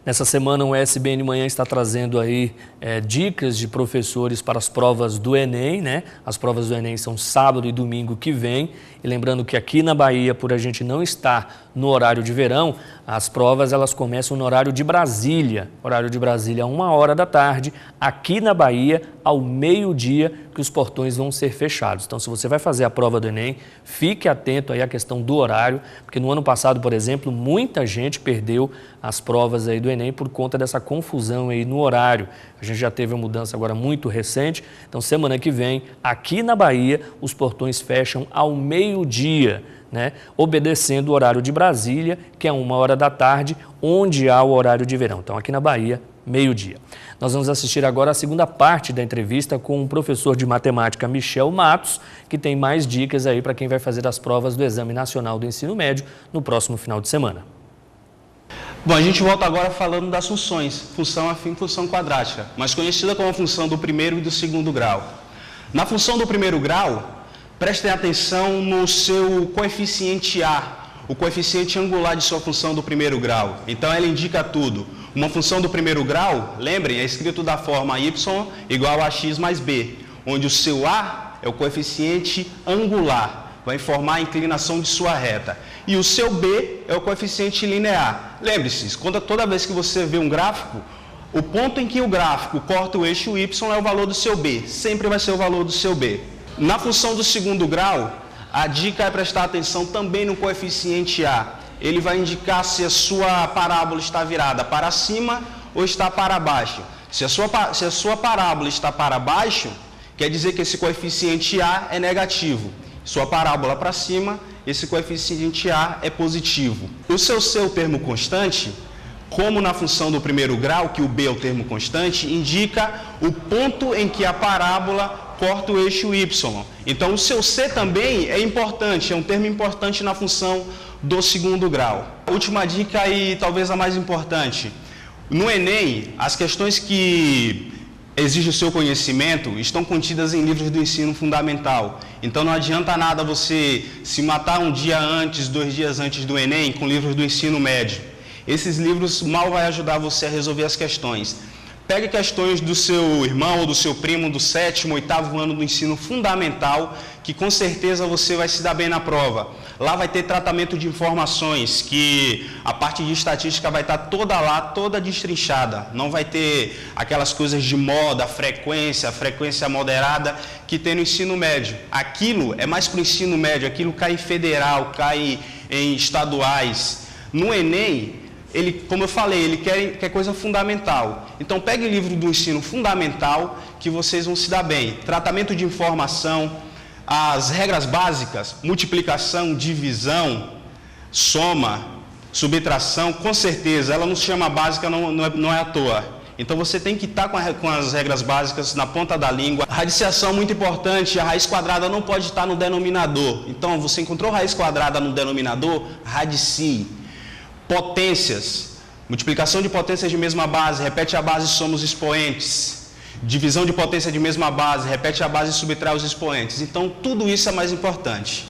Nessa semana o SBN Manhã está trazendo aí dicas de professores para as provas do Enem, né? As provas do Enem são sábado e domingo que vem. E lembrando que aqui na Bahia, por a gente não estar no horário de verão, as provas elas começam no horário de Brasília. Horário de Brasília, 1h da tarde. Aqui na Bahia, ao meio-dia, que os portões vão ser fechados. Então, se você vai fazer a prova do Enem, fique atento aí à questão do horário, porque no ano passado, por exemplo, muita gente perdeu as provas aí do Enem por conta dessa confusão aí no horário. A gente já teve uma mudança agora muito recente, então semana que vem, aqui na Bahia, os portões fecham ao meio-dia, né? Obedecendo o horário de Brasília, que é 1h da tarde, onde há o horário de verão. Então, aqui na Bahia, meio-dia. Nós vamos assistir agora a segunda parte da entrevista com o professor de matemática Michel Matos, que tem mais dicas aí para quem vai fazer as provas do Exame Nacional do Ensino Médio no próximo final de semana. Bom, a gente volta agora falando das funções, função afim e função quadrática, mais conhecida como a função do primeiro e do segundo grau. Na função do primeiro grau, prestem atenção no seu coeficiente A, o coeficiente angular de sua função do primeiro grau. Então, ela indica tudo. Uma função do primeiro grau, lembrem, é escrito da forma y igual a x mais b, onde o seu A é o coeficiente angular, vai informar a inclinação de sua reta. E o seu B é o coeficiente linear. Lembre-se, toda vez que você vê um gráfico, o ponto em que o gráfico corta o eixo y é o valor do seu B, sempre vai ser o valor do seu B. Na função do segundo grau, a dica é prestar atenção também no coeficiente A. Ele vai indicar se a sua parábola está virada para cima ou está para baixo. Se a sua parábola está para baixo, quer dizer que esse coeficiente A é negativo. Sua parábola para cima, esse coeficiente A é positivo. O seu termo constante, como na função do primeiro grau, que o B é o termo constante, indica o ponto em que a parábola corta o eixo Y. Então, o seu C também é importante, é um termo importante na função do segundo grau. A última dica e talvez a mais importante. No Enem, as questões que exigem o seu conhecimento estão contidas em livros do ensino fundamental. Então, não adianta nada você se matar um dia antes, 2 dias antes do Enem com livros do ensino médio. Esses livros mal vai ajudar você a resolver as questões. Pegue questões do seu irmão ou do seu primo do 7º, 8º ano do ensino fundamental, que com certeza você vai se dar bem na prova. Lá vai ter tratamento de informações, que a parte de estatística vai estar toda lá, toda destrinchada. Não vai ter aquelas coisas de moda, frequência moderada, que tem no ensino médio. Aquilo é mais para o ensino médio, aquilo cai em federal, cai em estaduais. No Enem, ele, como eu falei, ele quer coisa fundamental. Então, pegue o livro do ensino fundamental que vocês vão se dar bem. Tratamento de informação, as regras básicas, multiplicação, divisão, soma, subtração, com certeza, ela não se chama básica, não é à toa. Então, você tem que estar com as regras básicas na ponta da língua. Radiciação, muito importante, a raiz quadrada não pode estar no denominador. Então, você encontrou raiz quadrada no denominador, radicie. Potências, multiplicação de potências de mesma base, repete a base e soma os expoentes. Divisão de potência de mesma base, repete a base e subtrai os expoentes. Então, tudo isso é mais importante.